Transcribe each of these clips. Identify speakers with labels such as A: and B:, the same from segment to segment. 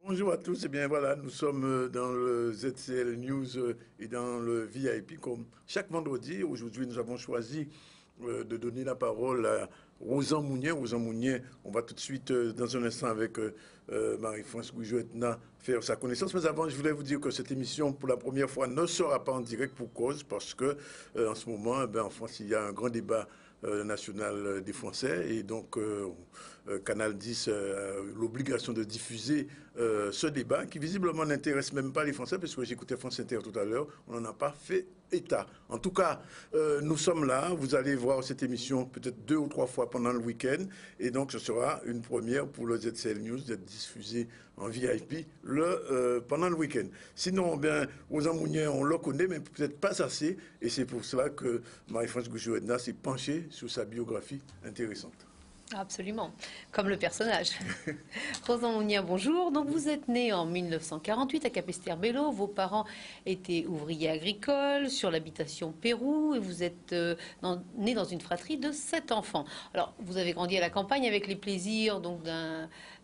A: Bonjour à tous, et bien voilà, nous sommes dans le ZCL News et dans le VIP comme chaque vendredi. Aujourd'hui, nous avons choisi de donner la parole à Rosan Mounier. Rosan Mounier, on va tout de suite, dans un instant, avec Marie-France Goujoetna, faire sa connaissance. Mais avant, je voulais vous dire que cette émission, pour la première fois, ne sera pas en direct pour cause, parce que en ce moment, en France, il y a un grand débat national des Français. Et donc, Canal 10 a l'obligation de diffuser ce débat qui visiblement n'intéresse même pas les Français, parce que j'écoutais France Inter tout à l'heure, on n'en a pas fait état. En tout cas, nous sommes là, vous allez voir cette émission peut-être 2 ou 3 fois pendant le week-end, et donc ce sera une première pour le ZCL News d'être diffusé en VIP pendant le week-end. Sinon, bien, Rosan Mounier, on le connaît, mais peut-être pas assez, et c'est pour cela que Marie-France Goujoetna s'est penchée sur sa biographie intéressante.
B: Absolument, comme le personnage. Rosan Mounier, bonjour. Donc vous êtes né en 1948 à Capesterre-Belle-Eau. Vos parents étaient ouvriers agricoles sur l'habitation Pérou et vous êtes né dans une fratrie de 7 enfants. Alors vous avez grandi à la campagne avec les plaisirs donc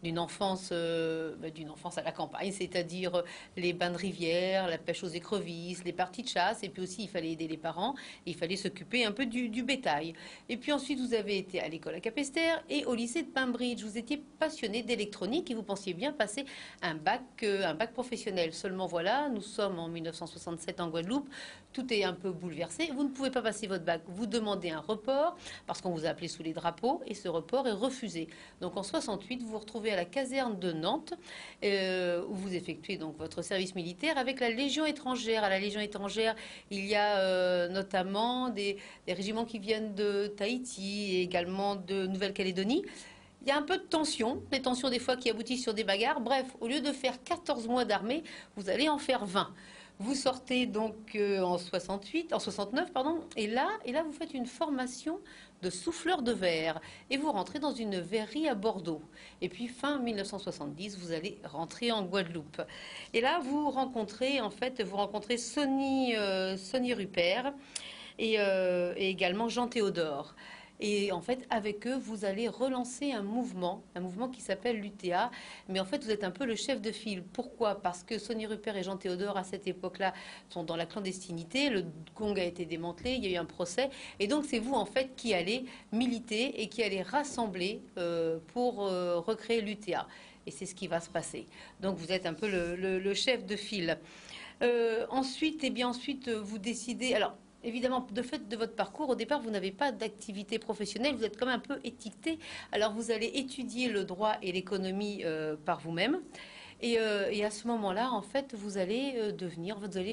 B: d'une enfance à la campagne, c'est-à-dire les bains de rivière, la pêche aux écrevisses, les parties de chasse, et puis aussi il fallait aider les parents, et il fallait s'occuper un peu du bétail. Et puis ensuite vous avez été à l'école à Capesterre et au lycée de Paimbridge. Vous étiez passionné d'électronique et vous pensiez bien passer un bac professionnel. Seulement voilà, nous sommes en 1967 en Guadeloupe, tout est un peu bouleversé. Vous ne pouvez pas passer votre bac, vous demandez un report parce qu'on vous a appelé sous les drapeaux et ce report est refusé. Donc en 68, vous vous retrouvez à la caserne de Nantes où vous effectuez donc votre service militaire avec la Légion étrangère. À la Légion étrangère, il y a notamment des régiments qui viennent de Tahiti et également de Nouvelle-Calédonie. Il y a un peu de tension, des tensions des fois qui aboutissent sur des bagarres. Bref, au lieu de faire 14 mois d'armée, vous allez en faire 20. Vous sortez donc en 69, pardon, et là, vous faites une formation de souffleur de verre et vous rentrez dans une verrerie à Bordeaux. Et puis fin 1970, vous allez rentrer en Guadeloupe. Et là, vous rencontrez Sonny Rupert et également Jean Théodore. Et en fait, avec eux, vous allez relancer un mouvement qui s'appelle l'UTA. Mais en fait, vous êtes un peu le chef de file. Pourquoi? Parce que Sonny Rupert et Jean Théodore, à cette époque-là, sont dans la clandestinité. Le gong a été démantelé, il y a eu un procès. Et donc, c'est vous, en fait, qui allez militer et qui allez rassembler pour recréer l'UTA. Et c'est ce qui va se passer. Donc, vous êtes un peu le chef de file. Ensuite, vous décidez... Alors, évidemment, de fait de votre parcours, au départ, vous n'avez pas d'activité professionnelle, vous êtes quand même un peu étiqueté. Alors, vous allez étudier le droit et l'économie par vous-même. Et à ce moment-là, en fait, vous allez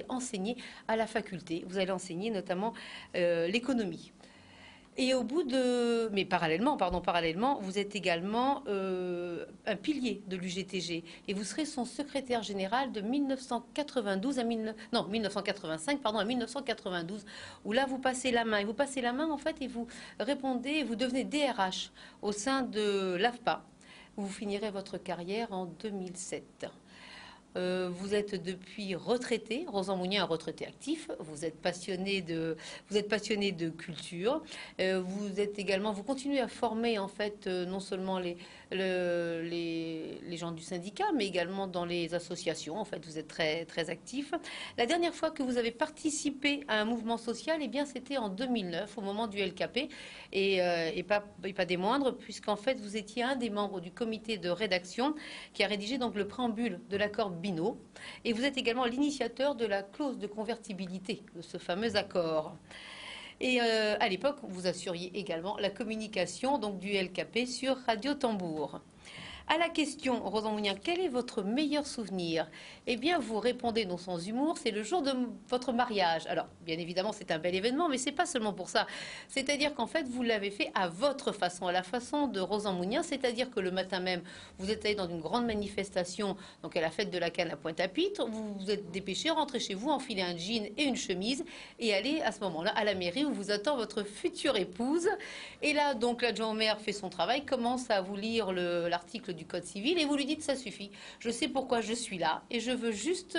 B: enseigner à la faculté. Vous allez enseigner notamment l'économie. Et mais parallèlement, vous êtes également un pilier de l'UGTG et vous serez son secrétaire général de 1985 à 1992, où là vous passez la main. Et vous passez la main en fait et vous répondez, vous devenez DRH au sein de l'AFPA. Vous finirez votre carrière en 2007. Vous êtes depuis retraité, Rosan Mounier, un retraité actif. Vous êtes passionné de culture. Vous continuez à former en fait non seulement les gens du syndicat, mais également dans les associations. En fait, vous êtes très très actif. La dernière fois que vous avez participé à un mouvement social, eh bien, c'était en 2009, au moment du LKP, et pas des moindres, puisqu'en fait, vous étiez un des membres du comité de rédaction qui a rédigé donc le préambule de l'accord Binot. Et vous êtes également l'initiateur de la clause de convertibilité de ce fameux accord. Et à l'époque, vous assuriez également la communication donc du LKP sur Radio Tambour. À la question, Rosan Mounier, quel est votre meilleur souvenir? Eh bien, vous répondez non sans humour, c'est le jour de votre mariage. Alors, bien évidemment, c'est un bel événement, mais c'est pas seulement pour ça. C'est-à-dire qu'en fait, vous l'avez fait à votre façon, à la façon de Rosan Mounier, c'est-à-dire que le matin même, vous êtes allé dans une grande manifestation, donc à la fête de la canne à Pointe-à-Pitre, vous vous êtes dépêché, rentrez chez vous, enfilez un jean et une chemise, et allez à ce moment-là à la mairie où vous attend votre future épouse. Et là, donc, l'adjoint au maire fait son travail, commence à vous lire l'article du Code civil et vous lui dites ça suffit. Je sais pourquoi je suis là et je veux juste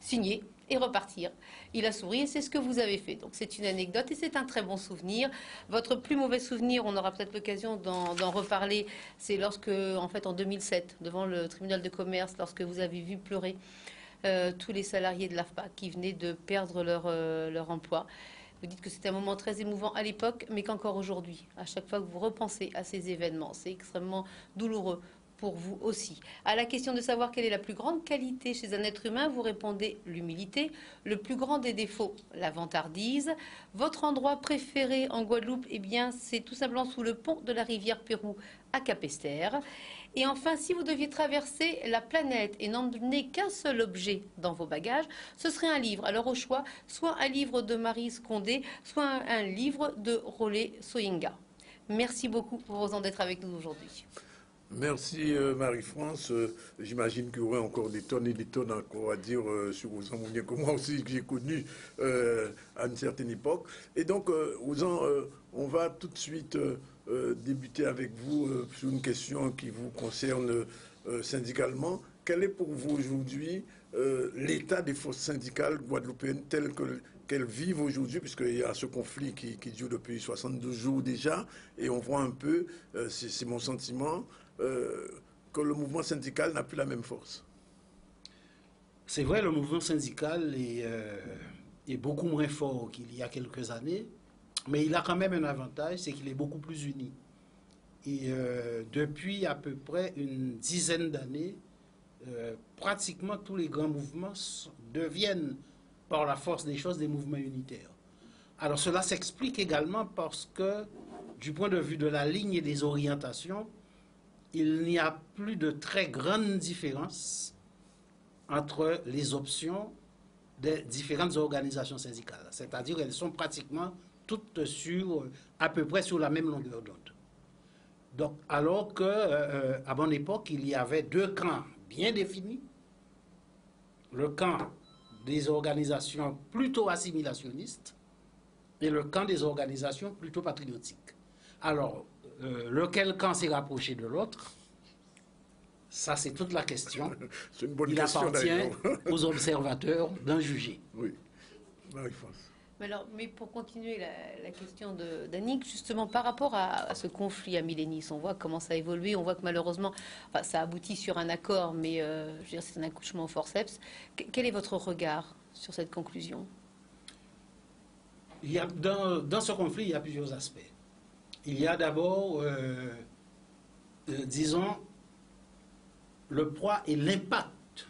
B: signer. et repartir. Il a souri et c'est ce que vous avez fait. Donc c'est une anecdote et c'est un très bon souvenir. Votre plus mauvais souvenir, on aura peut-être l'occasion d'en reparler, c'est lorsque, en fait, en 2007, devant le tribunal de commerce, lorsque vous avez vu pleurer tous les salariés de l'AFPA qui venaient de perdre leur emploi. Vous dites que c'était un moment très émouvant à l'époque, mais qu'encore aujourd'hui, à chaque fois que vous repensez à ces événements, c'est extrêmement douloureux pour vous aussi. À la question de savoir quelle est la plus grande qualité chez un être humain, vous répondez l'humilité. Le plus grand des défauts, la vantardise. Votre endroit préféré en Guadeloupe, eh bien, c'est tout simplement sous le pont de la rivière Pérou à Capesterre. Et enfin, si vous deviez traverser la planète et n'emmener qu'un seul objet dans vos bagages, ce serait un livre. Alors au choix, soit un livre de Marie Scondé, soit un livre de Rolé Soyinga. Merci beaucoup, Rosan, d'être avec nous aujourd'hui.
A: Merci Marie-France. J'imagine qu'il y aurait encore des tonnes et des tonnes encore à dire sur Rosan Mounier, que moi aussi que j'ai connu à une certaine époque. Et donc, Rosan, on va tout de suite débuter avec vous sur une question qui vous concerne syndicalement. Quel est pour vous aujourd'hui l'état des forces syndicales guadeloupéennes telles qu'elles vivent aujourd'hui, puisqu'il y a ce conflit qui dure depuis 72 jours déjà, et on voit un peu, c'est mon sentiment, que le mouvement syndical n'a plus la même force.
C: C'est vrai, le mouvement syndical est beaucoup moins fort qu'il y a quelques années, mais il a quand même un avantage, c'est qu'il est beaucoup plus uni. Et depuis à peu près une dizaine d'années, pratiquement tous les grands mouvements deviennent, par la force des choses, des mouvements unitaires. Alors cela s'explique également parce que, du point de vue de la ligne et des orientations, il n'y a plus de très grandes différences entre les options des différentes organisations syndicales. C'est-à-dire qu'elles sont pratiquement toutes à peu près sur la même longueur d'onde. Donc, alors qu'à mon époque, il y avait deux camps bien définis. Le camp des organisations plutôt assimilationnistes et le camp des organisations plutôt patriotiques. Alors, lequel camp s'est rapproché de l'autre? Ça, c'est toute la question.
A: C'est une bonne
C: Il
A: question,
C: appartient aux observateurs d'en juger.
A: Oui, Marie-France.
B: Mais pour continuer la question d'Annick, justement par rapport à ce conflit à Milénis, on voit comment ça a évolué, on voit que malheureusement, enfin, ça aboutit sur un accord, mais je veux dire, c'est un accouchement au forceps. Quel est votre regard sur cette conclusion?
C: Dans ce conflit, il y a plusieurs aspects. Il y a d'abord, disons, le poids et l'impact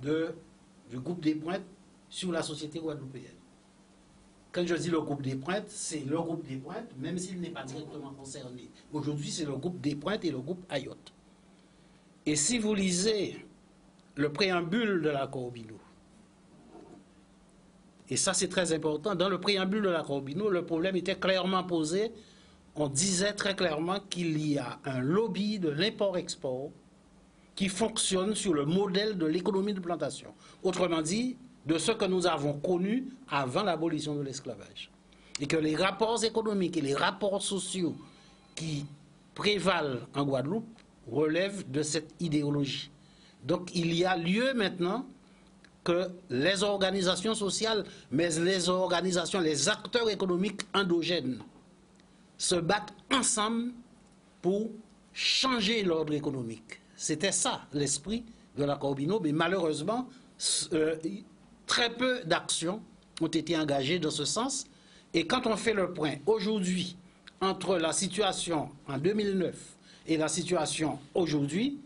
C: du groupe des Pointes sur la société guadeloupéenne. Quand je dis le groupe des Pointes, c'est le groupe des Pointes, même s'il n'est pas directement concerné. Aujourd'hui, c'est le groupe des Pointes et le groupe Ayot. Et si vous lisez le préambule de l'accord Bino, et ça c'est très important, dans le préambule de l'accord Bino, le problème était clairement posé. On disait très clairement qu'il y a un lobby de l'import-export qui fonctionne sur le modèle de l'économie de plantation. Autrement dit, de ce que nous avons connu avant l'abolition de l'esclavage. Et que les rapports économiques et les rapports sociaux qui prévalent en Guadeloupe relèvent de cette idéologie. Donc il y a lieu maintenant que les organisations sociales, mais les organisations, les acteurs économiques endogènes se battent ensemble pour changer l'ordre économique. C'était ça l'esprit de l'accord Bino, mais malheureusement, très peu d'actions ont été engagées dans ce sens. Et quand on fait le point aujourd'hui entre la situation en 2009 et la situation aujourd'hui,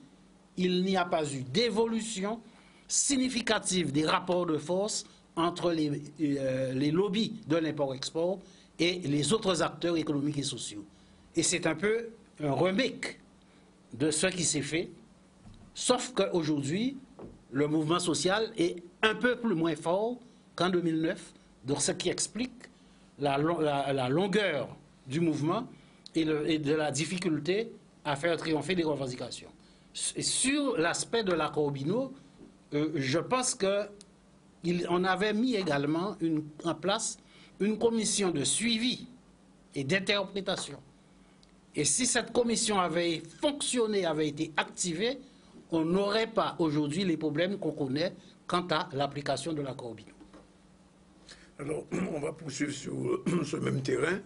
C: il n'y a pas eu d'évolution significative des rapports de force entre les lobbies de l'import-export et les autres acteurs économiques et sociaux. Et c'est un peu un remake de ce qui s'est fait, sauf qu'aujourd'hui, le mouvement social est un peu plus moins fort qu'en 2009, donc ce qui explique la longueur du mouvement et de la difficulté à faire triompher les revendications. Et sur l'aspect de l'accord Bino, je pense qu'on avait mis également en place une commission de suivi et d'interprétation. Et si cette commission avait fonctionné, avait été activée, on n'aurait pas aujourd'hui les problèmes qu'on connaît quant à l'application de l'accord Bino.
A: Alors, on va poursuivre sur ce même terrain.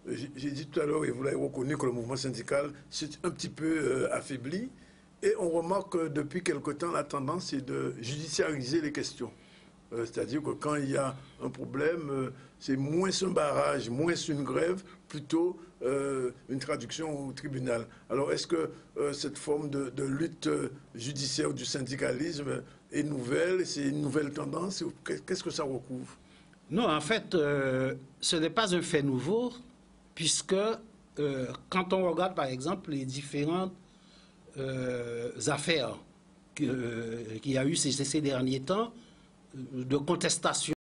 A: J'ai dit tout à l'heure, et vous l'avez reconnu, que le mouvement syndical s'est un petit peu affaibli. Et on remarque que depuis quelque temps, la tendance est de judiciariser les questions. C'est-à-dire que quand il y a un problème, c'est moins un barrage, moins une grève, plutôt une traduction au tribunal. Alors, est-ce que cette forme de lutte judiciaire du syndicalisme est nouvelle? C'est une nouvelle tendance? Qu'est-ce que ça recouvre?
C: Non, en fait, ce n'est pas un fait nouveau, puisque quand on regarde, par exemple, les différentes affaires qu'il y a eu ces derniers temps, de contestation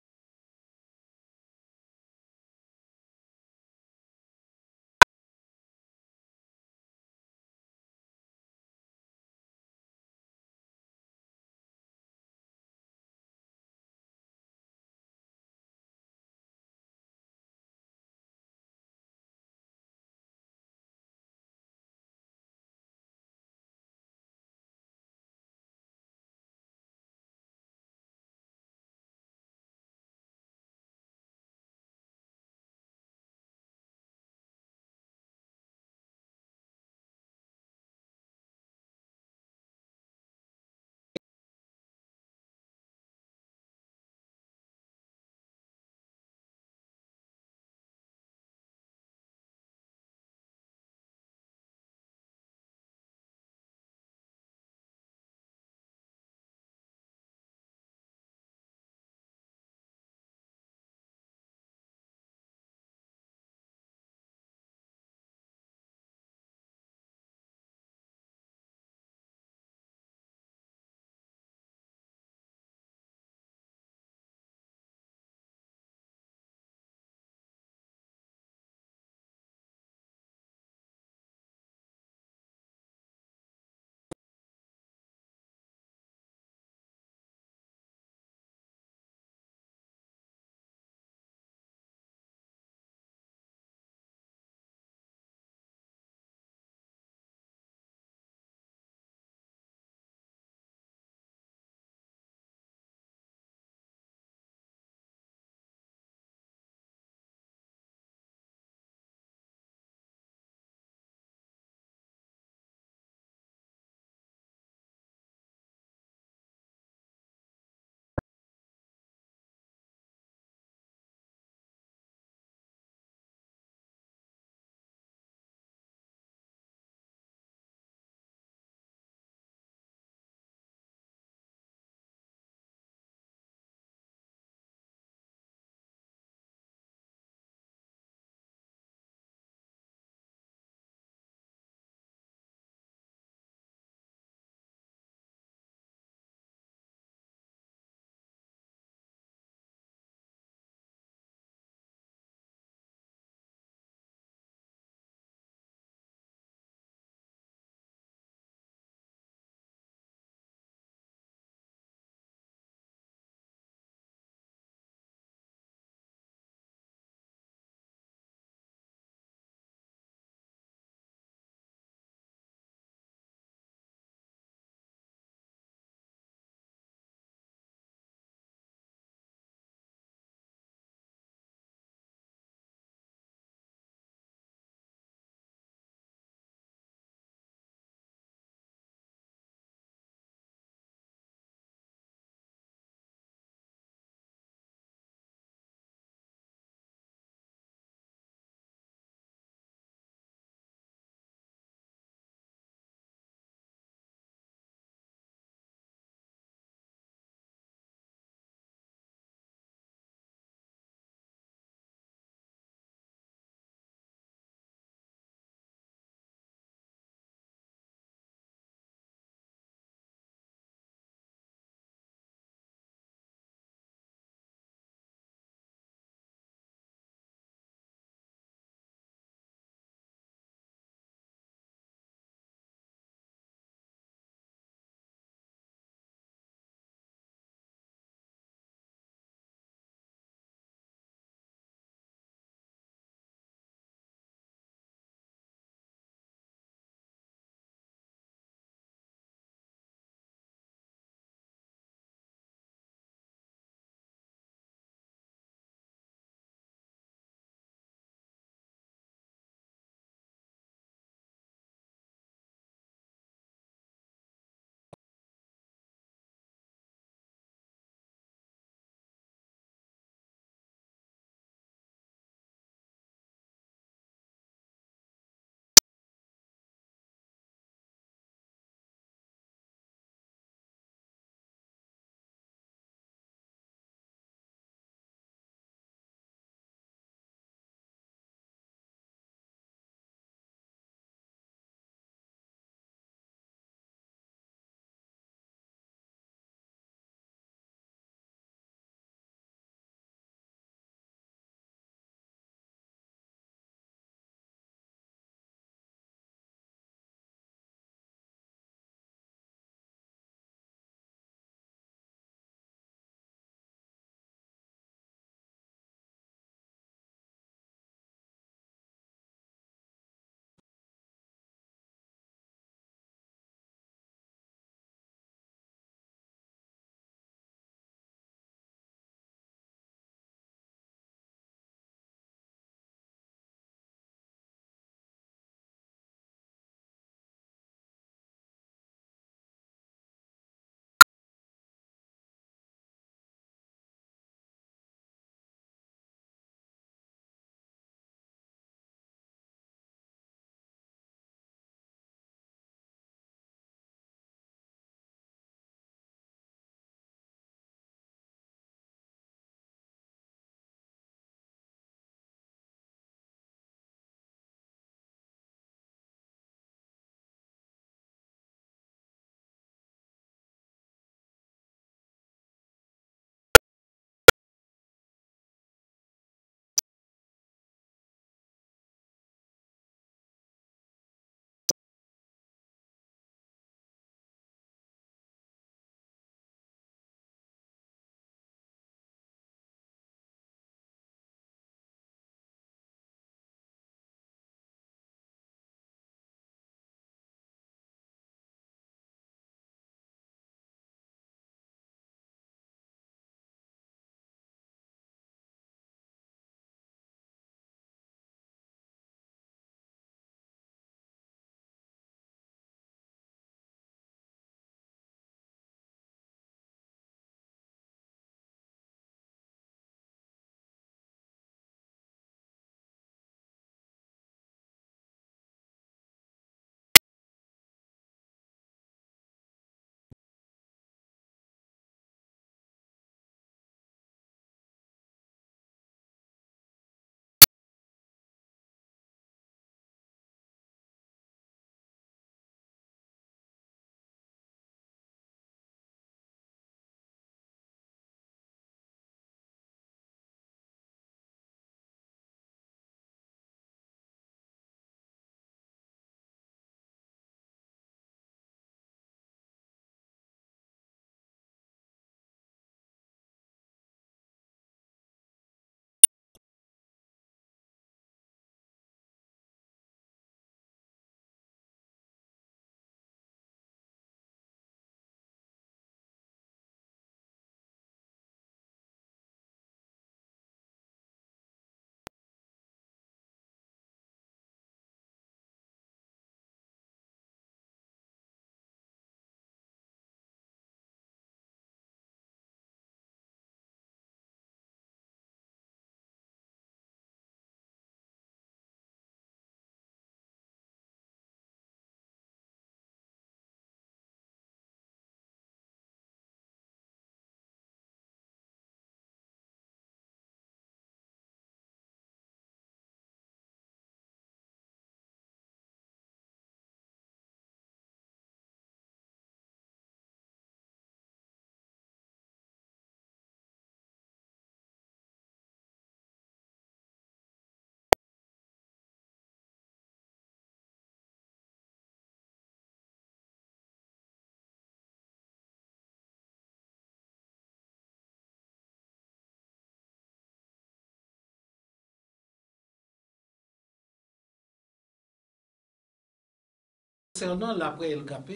C: concernant l'après-LKP,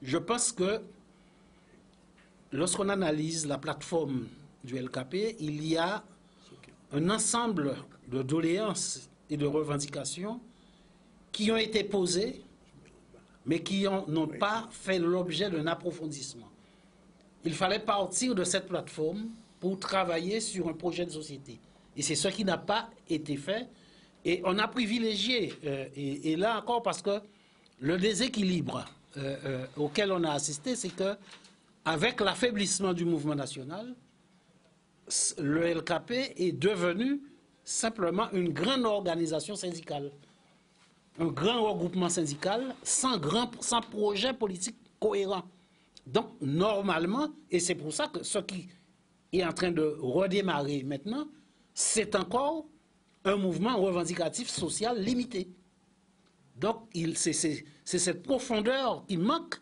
C: je pense que lorsqu'on analyse la plateforme du LKP, il y a un ensemble de doléances et de revendications qui ont été posées, mais qui n'ont pas fait l'objet d'un approfondissement. Il fallait partir de cette plateforme pour travailler sur un projet de société. Et c'est ce qui n'a pas été fait. Et on a privilégié, et là encore parce que le déséquilibre auquel on a assisté, c'est que avec l'affaiblissement du mouvement national, le LKP est devenu simplement une grande organisation syndicale, un grand regroupement syndical sans projet politique cohérent. Donc, normalement, et c'est pour ça que ce qui est en train de redémarrer maintenant, c'est encore un mouvement revendicatif social limité. Donc, c'est cette profondeur qui manque,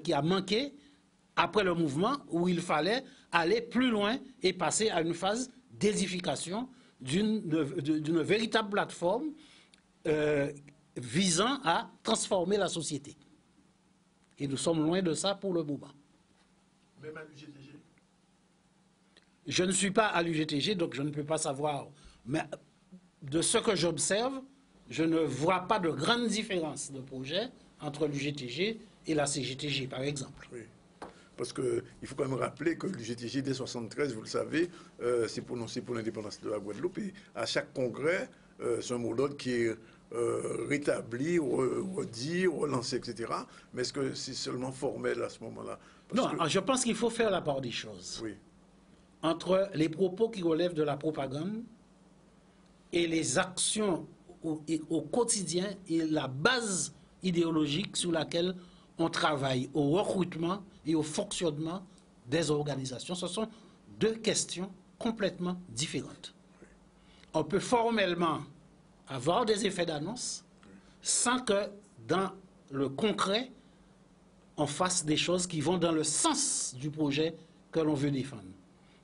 C: qui a manqué après le mouvement, où il fallait aller plus loin et passer à une phase d'édification d'une véritable plateforme visant à transformer la société. Et nous sommes loin de ça pour le moment.
A: Même à l'UGTG?
C: Je ne suis pas à l'UGTG, donc je ne peux pas savoir. Mais de ce que j'observe, je ne vois pas de grande différence de projet entre l'UGTG et la CGTG, par exemple.
A: Oui. Parce qu'il faut quand même rappeler que l'UGTG, dès 1973, vous le savez, s'est prononcé pour l'indépendance de la Guadeloupe. Et à chaque congrès, c'est un mot d'ordre qui est rétabli, redit, relancé, etc. Mais est-ce que c'est seulement formel à ce moment-là?
C: Non, je pense qu'il faut faire la part des choses.
A: Oui.
C: Entre les propos qui relèvent de la propagande et les actions au quotidien et la base idéologique sur laquelle on travaille au recrutement et au fonctionnement des organisations. Ce sont deux questions complètement différentes. On peut formellement avoir des effets d'annonce sans que dans le concret, on fasse des choses qui vont dans le sens du projet que l'on veut défendre.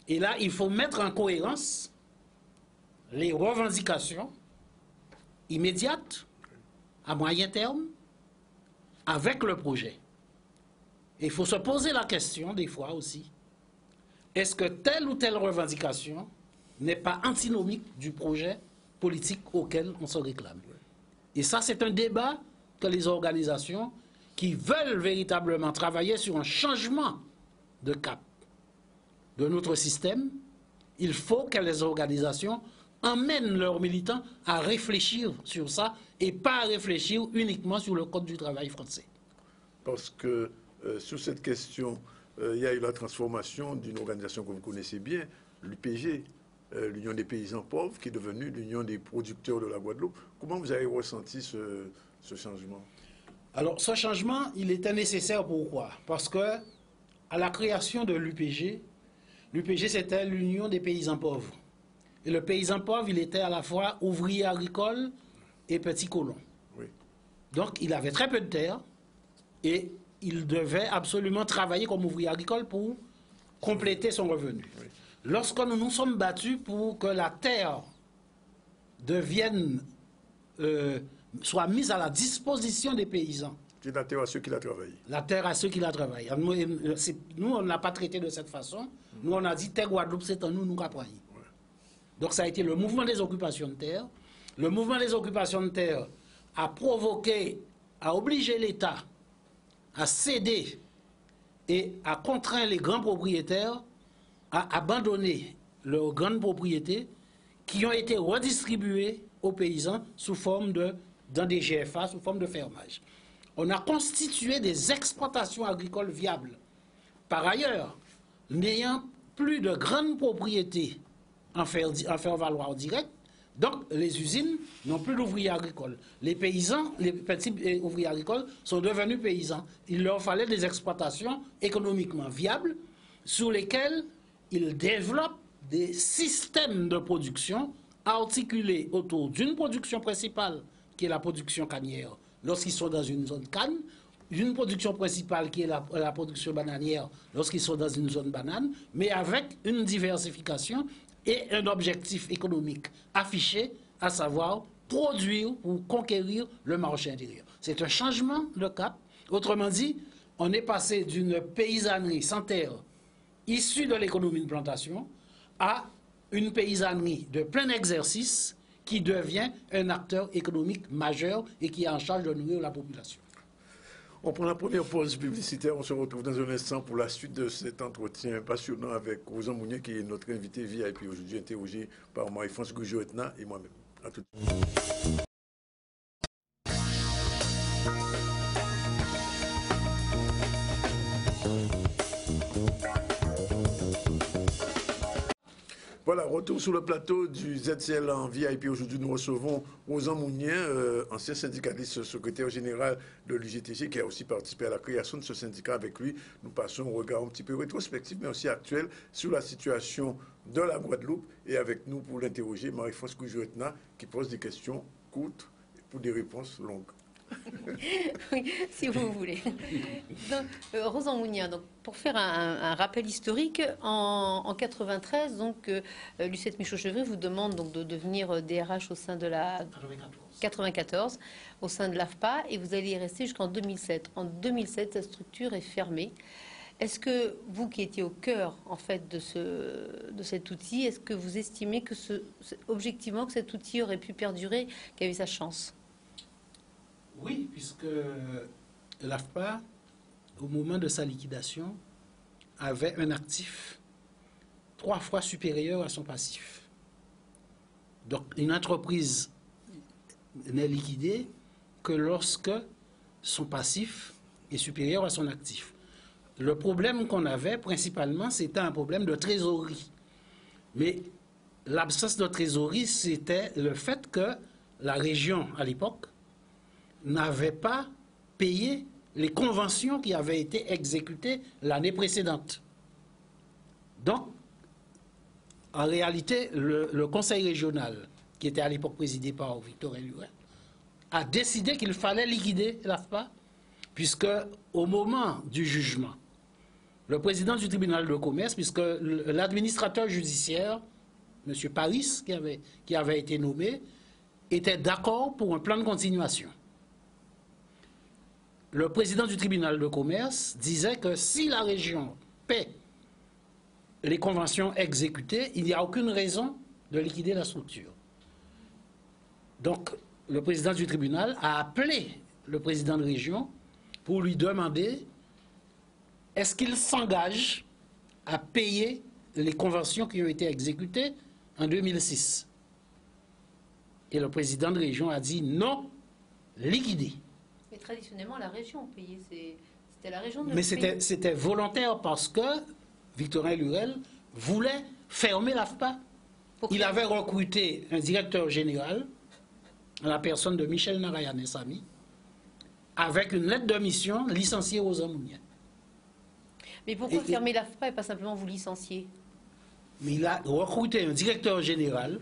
C: Et là, il faut mettre en cohérence les revendications immédiates, à moyen terme, avec le projet. Et il faut se poser la question, des fois aussi, est-ce que telle ou telle revendication n'est pas antinomique du projet politique auquel on se réclame? Et ça, c'est un débat que les organisations qui veulent véritablement travailler sur un changement de cap de notre système, il faut que les organisations emmènent leurs militants à réfléchir sur ça et pas à réfléchir uniquement sur le Code du travail français.
A: Parce que sur cette question, il y a eu la transformation d'une organisation que vous connaissez bien, l'UPG, l'Union des paysans pauvres, qui est devenue l'Union des producteurs de la Guadeloupe. Comment vous avez ressenti ce changement?
C: Alors, ce changement, il était nécessaire. Pourquoi? Parce que à la création de l'UPG, l'UPG, c'était l'Union des paysans pauvres. Et le paysan pauvre, il était à la fois ouvrier agricole et petit colon.
A: Oui.
C: Donc, il avait très peu de terre et il devait absolument travailler comme ouvrier agricole pour compléter son revenu. Oui. Lorsque nous nous sommes battus pour que la terre devienne, soit mise à la disposition des paysans.
A: C'est la terre à ceux qui la travaillent.
C: La terre à ceux qui la travaillent. Nous, on ne l'a pas traité de cette façon. Nous, on a dit, terre Guadeloupe, c'est en nous, nous capons. Donc ça a été le mouvement des occupations de terre. Le mouvement des occupations de terre a provoqué, a obligé l'État à céder et à contraindre les grands propriétaires à abandonner leurs grandes propriétés qui ont été redistribuées aux paysans sous forme dans des GFA, sous forme de fermage. On a constitué des exploitations agricoles viables. Par ailleurs, n'ayant plus de grandes propriétés en faire valoir direct, donc les usines n'ont plus d'ouvriers agricoles. Les paysans, les petits ouvriers agricoles sont devenus paysans. Il leur fallait des exploitations économiquement viables sur lesquelles ils développent des systèmes de production articulés autour d'une production principale qui est la production cannière lorsqu'ils sont dans une zone canne, d'une production principale qui est la production bananière lorsqu'ils sont dans une zone banane, mais avec une diversification et un objectif économique affiché, à savoir produire ou conquérir le marché intérieur. C'est un changement de cap. Autrement dit, on est passé d'une paysannerie sans terre issue de l'économie de plantation à une paysannerie de plein exercice qui devient un acteur économique majeur et qui est en charge de nourrir la population.
A: On prend la première pause publicitaire. On se retrouve dans un instant pour la suite de cet entretien passionnant avec Rosan Mounier, qui est notre invité VIP aujourd'hui, interrogé par Marie-France Goujoetna et moi-même. À tout de suite. Voilà, retour sur le plateau du ZCL en VIP. Aujourd'hui, nous recevons Rosan Mounier, ancien syndicaliste, secrétaire général de l'UGTG, qui a aussi participé à la création de ce syndicat. Avec lui, nous passons un regard un petit peu rétrospectif, mais aussi actuel, sur la situation de la Guadeloupe. Et avec nous, pour l'interroger, Marie-France Goujoetna, qui pose des questions courtes pour des réponses longues.
B: Oui, si vous voulez. Donc, Rosan Mounier, donc, pour faire un rappel historique, en 93, donc, Lucette Michaud-Chevry vous demande donc, de devenir DRH au sein de la 94, au sein de l'AFPA, et vous allez y rester jusqu'en 2007. En 2007, cette structure est fermée. Est-ce que vous qui étiez au cœur en fait de cet outil, est-ce que vous estimez que objectivement que cet outil aurait pu perdurer, qu'il avait sa chance?
C: Oui, puisque l'AFPA, au moment de sa liquidation, avait un actif 3 fois supérieur à son passif. Donc, une entreprise n'est liquidée que lorsque son passif est supérieur à son actif. Le problème qu'on avait, principalement, c'était un problème de trésorerie. Mais l'absence de trésorerie, c'était le fait que la région, à l'époque, n'avait pas payé les conventions qui avaient été exécutées l'année précédente. Donc, en réalité, le conseil régional, qui était à l'époque présidé par Victor Lurel, a décidé qu'il fallait liquider l'AFPA, puisque au moment du jugement, le président du tribunal de commerce, puisque l'administrateur judiciaire, M. Paris, qui avait été nommé, était d'accord pour un plan de continuation. Le président du tribunal de commerce disait que si la région paie les conventions exécutées, il n'y a aucune raison de liquider la structure. Donc, le président du tribunal a appelé le président de région pour lui demander est-ce qu'il s'engage à payer les conventions qui ont été exécutées en 2006. Et le président de région a dit non, liquider.
B: Mais traditionnellement, la région payait, c'était la région de...
C: Mais c'était volontaire parce que Victorin Lurel voulait fermer l'AFPA. Il avait recruté un directeur général, la personne de Michel Narayan Sami, avec une lettre de mission licenciée aux Amouniens.
B: Mais pourquoi fermer l'AFPA et pas simplement vous licencier?
C: Mais il a recruté un directeur général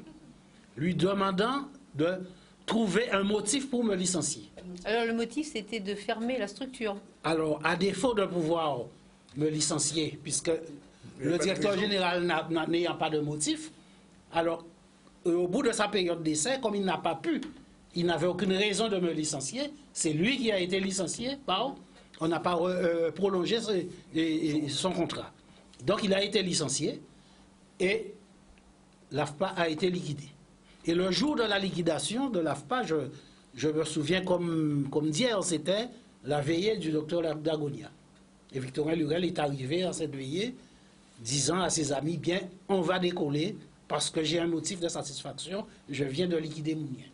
C: lui demandant de trouver un motif pour me licencier.
B: Alors le motif, c'était de fermer la structure.
C: Alors, à défaut de pouvoir me licencier, puisque le directeur général n'ayant pas de motif, alors, au bout de sa période d'essai, comme il n'a pas pu, il n'avait aucune raison de me licencier, c'est lui qui a été licencié, on n'a pas prolongé son contrat. Donc, il a été licencié et l'AFPA a été liquidée. Et le jour de la liquidation de l'AFPA, je me souviens comme d'hier, c'était la veillée du docteur Dagonia. Et Victorin Lurel est arrivé à cette veillée disant à ses amis, bien, on va décoller parce que j'ai un motif de satisfaction, je viens de liquider Mounier.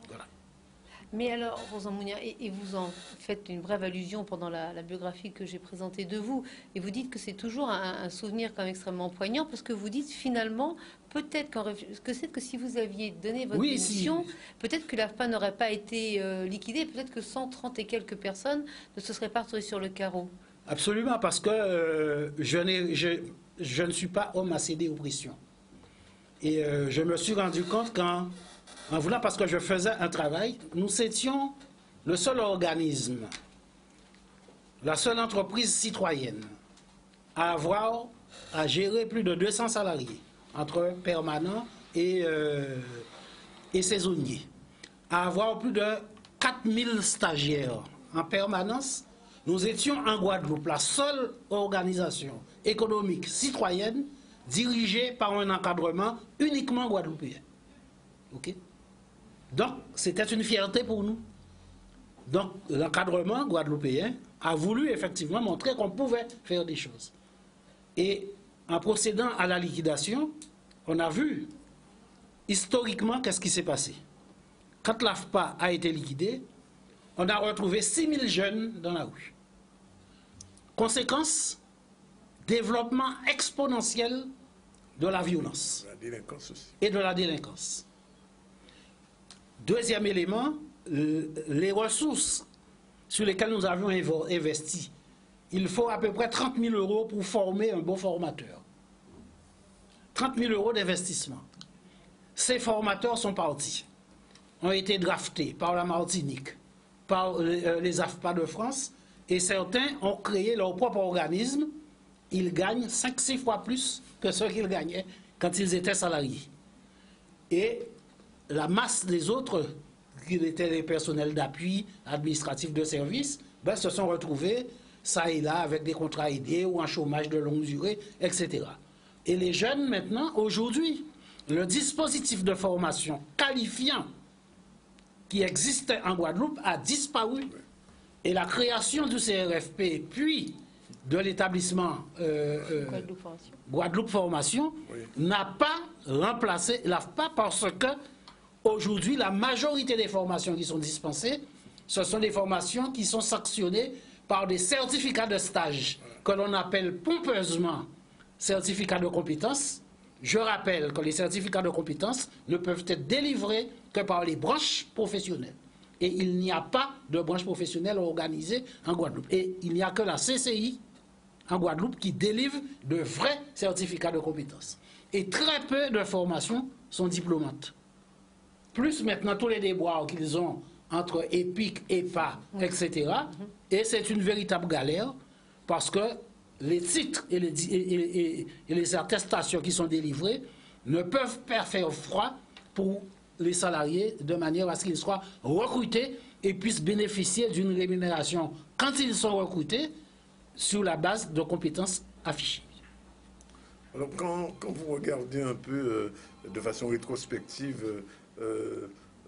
C: Voilà.
B: Mais alors, Rosan Mounier, et vous en faites une brève allusion pendant la biographie que j'ai présentée de vous, et vous dites que c'est toujours un souvenir quand même extrêmement poignant, parce que vous dites finalement, peut-être que si vous aviez donné votre démission, peut-être que l'AFPA n'aurait pas été liquidée, peut-être que 130 et quelques personnes ne se seraient pas retrouvées sur le carreau.
C: Absolument, parce que je ne suis pas homme à céder aux pressions. Et je me suis rendu compte en voulant, parce que je faisais un travail, nous étions le seul organisme, la seule entreprise citoyenne à avoir à gérer plus de 200 salariés, entre permanents et saisonniers, à avoir plus de 4 4000 stagiaires en permanence. Nous étions en Guadeloupe la seule organisation économique citoyenne dirigée par un encadrement uniquement guadeloupéen. OK? Donc, c'était une fierté pour nous. Donc, l'encadrement guadeloupéen a voulu effectivement montrer qu'on pouvait faire des choses. Et en procédant à la liquidation, on a vu historiquement qu'est-ce qui s'est passé. Quand l'AFPA a été liquidée, on a retrouvé 6000 jeunes dans la rue. Conséquence, développement exponentiel de la violence
A: La délinquance aussi.
C: et de la délinquance. Deuxième élément, les ressources sur lesquelles nous avions investi. Il faut à peu près 30 000 euros pour former un bon formateur. 30 000 euros d'investissement. Ces formateurs sont partis, ont été draftés par la Martinique, par les AFPA de France, et certains ont créé leur propre organisme. Ils gagnent 5-6 fois plus que ce qu'ils gagnaient quand ils étaient salariés. Et la masse des autres, qui étaient les personnels d'appui administratif de service, ben, se sont retrouvés ça et là avec des contrats aidés ou un chômage de longue durée, etc. Et les jeunes maintenant, aujourd'hui, le dispositif de formation qualifiant qui existait en Guadeloupe a disparu. Et la création du CRFP, puis de l'établissement Guadeloupe Formation, n'a pas remplacé l'AFPA parce que aujourd'hui, la majorité des formations qui sont dispensées, ce sont des formations qui sont sanctionnées par des certificats de stage que l'on appelle pompeusement certificats de compétence. Je rappelle que les certificats de compétence ne peuvent être délivrés que par les branches professionnelles. Et il n'y a pas de branche professionnelle organisée en Guadeloupe. Et il n'y a que la CCI en Guadeloupe qui délivre de vrais certificats de compétence. Et très peu de formations sont diplômantes. Plus maintenant tous les déboires qu'ils ont entre EPIC, EPA, etc. Et c'est une véritable galère parce que les titres et les attestations qui sont délivrées ne peuvent pas faire froid pour les salariés de manière à ce qu'ils soient recrutés et puissent bénéficier d'une rémunération quand ils sont recrutés sur la base de compétences affichées.
A: Alors quand vous regardez un peu de façon rétrospective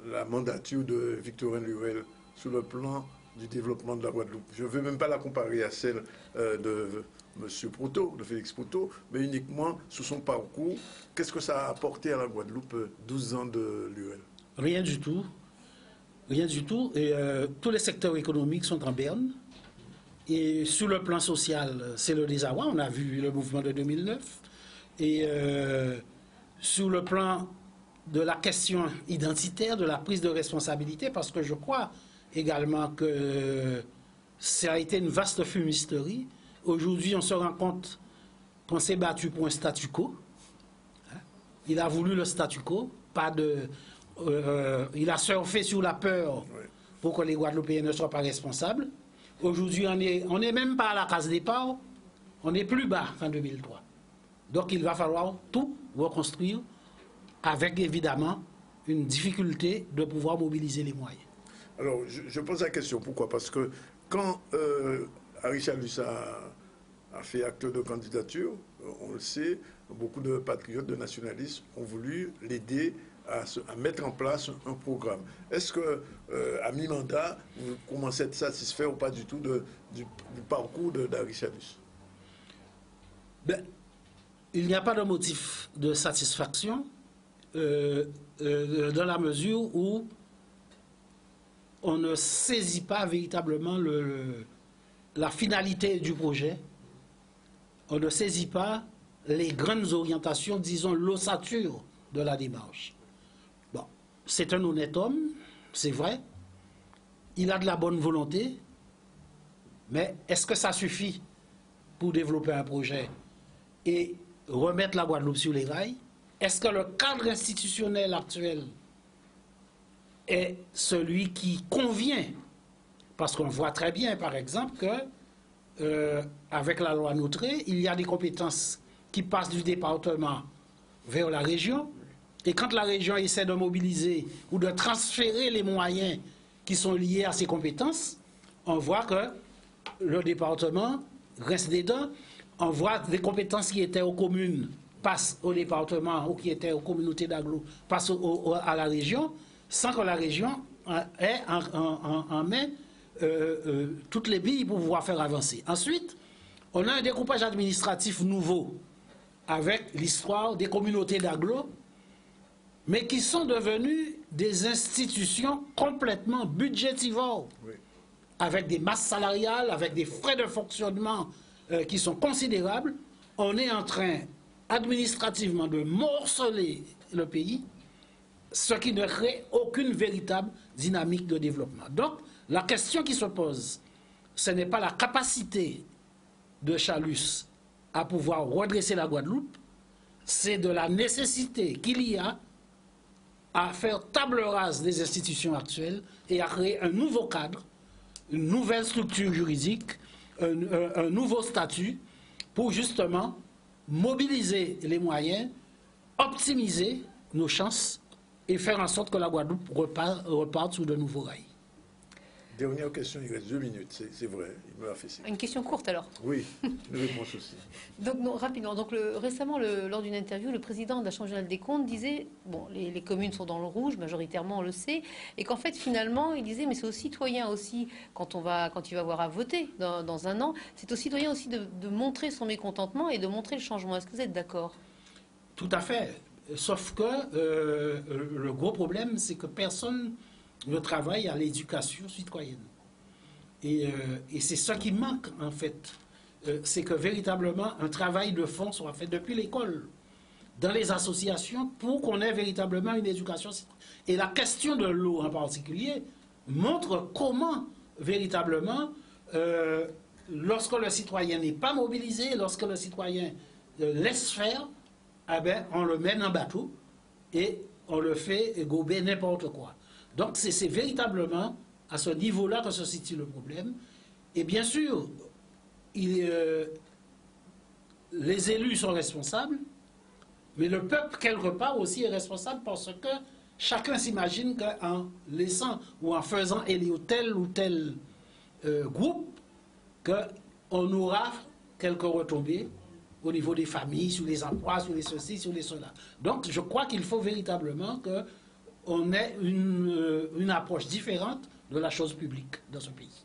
A: la mandature de Victorine Lurel sur le plan du développement de la Guadeloupe, je ne veux même pas la comparer à celle de M. Proto, de Félix Proto, mais uniquement sur son parcours. Qu'est-ce que ça a apporté à la Guadeloupe 12 ans de Lurel?
C: Rien du tout. Rien du tout. Et tous les secteurs économiques sont en berne. Et sur le plan social, c'est le désarroi. On a vu le mouvement de 2009. Et sur le plan de la question identitaire, de la prise de responsabilité, parce que je crois également que ça a été une vaste fumisterie. Aujourd'hui, on se rend compte qu'on s'est battu pour un statu quo. Il a voulu le statu quo, pas de... il a surfé sur la peur pour que les Guadeloupéens ne soient pas responsables. Aujourd'hui, on n'est même pas à la case départ, on est plus bas qu'en 2003. Donc il va falloir tout reconstruire avec évidemment une difficulté de pouvoir mobiliser les moyens.
A: Alors je pose la question, pourquoi? Parce que quand Harry Chalus a fait acte de candidature, on le sait, beaucoup de patriotes, de nationalistes ont voulu l'aider à mettre en place un programme. Est-ce que, à mi-mandat, vous commencez à être satisfait ou pas du tout du parcours d'Harry Chalus?
C: Ben, il n'y a pas de motif de satisfaction dans la mesure où on ne saisit pas véritablement la finalité du projet. On ne saisit pas les grandes orientations, disons l'ossature de la démarche. Bon, c'est un honnête homme, c'est vrai. Il a de la bonne volonté, mais est-ce que ça suffit pour développer un projet et remettre la Guadeloupe sur les rails? Est-ce que le cadre institutionnel actuel est celui qui convient? Parce qu'on voit très bien, par exemple, que avec la loi Noutré, il y a des compétences qui passent du département vers la région. Et quand la région essaie de mobiliser ou de transférer les moyens qui sont liées à ses compétences, on voit que le département reste dedans. On voit des compétences qui étaient aux communes passent au département ou qui étaient aux communautés d'agglo passent à la région, sans que la région ait en main toutes les billes pour pouvoir faire avancer. Ensuite, on a un découpage administratif nouveau avec l'histoire des communautés d'agglo, mais qui sont devenues des institutions complètement budgétivores, oui, avec des masses salariales, avec des frais de fonctionnement qui sont considérables. On est en train administrativement de morceler le pays, ce qui ne crée aucune véritable dynamique de développement. Donc, la question qui se pose, ce n'est pas la capacité de Chalus à pouvoir redresser la Guadeloupe, c'est de la nécessité qu'il y a à faire table rase des institutions actuelles et à créer un nouveau cadre, une nouvelle structure juridique, un nouveau statut pour justement mobiliser les moyens, optimiser nos chances et faire en sorte que la Guadeloupe reparte sur de nouveaux rails.
A: Dernière question, il reste 2 minutes, c'est vrai, il me l'a fait signe.
B: Une question courte alors.
A: Oui, une réponse aussi.
B: Donc non, rapidement, donc récemment, lors d'une interview, le président de la Chambre générale des comptes disait, bon, les communes sont dans le rouge, majoritairement on le sait, et qu'en fait finalement, il disait, mais c'est aux citoyens aussi, quand il va avoir à voter dans un an, c'est aux citoyens aussi de montrer son mécontentement et de montrer le changement. Est-ce que vous êtes d'accord?
C: Tout à fait, sauf que le gros problème, c'est que personne le travail à l'éducation citoyenne. Et c'est ça qui manque, en fait. C'est que véritablement, un travail de fond soit fait depuis l'école, dans les associations, pour qu'on ait véritablement une éducation citoyenne. Et la question de l'eau en particulier montre comment, véritablement, lorsque le citoyen n'est pas mobilisé, lorsque le citoyen laisse faire, eh bien, on le mène en bateau et on le fait gober n'importe quoi. Donc c'est véritablement à ce niveau-là que se situe le problème. Et bien sûr, les élus sont responsables, mais le peuple, quelque part, aussi est responsable parce que chacun s'imagine qu'en laissant ou en faisant élire tel ou tel groupe, qu'on aura quelques retombées au niveau des familles, sur les emplois, sur les ceci, sur les cela. Donc je crois qu'il faut véritablement que on ait une approche différente de la chose publique dans ce pays.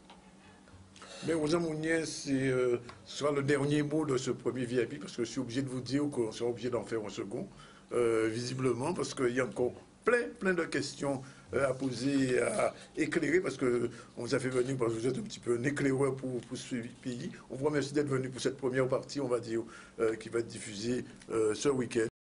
A: Mais Rosa Mounier, ce sera le dernier mot de ce premier VIP, parce que je suis obligé de vous dire qu'on sera obligé d'en faire un second, visiblement, parce qu'il y a encore plein de questions à poser, à éclairer, parce qu'on vous a fait venir, parce que vous êtes un petit peu un éclaireur pour ce pays. On vous remercie d'être venu pour cette première partie, on va dire, qui va être diffusée ce week-end.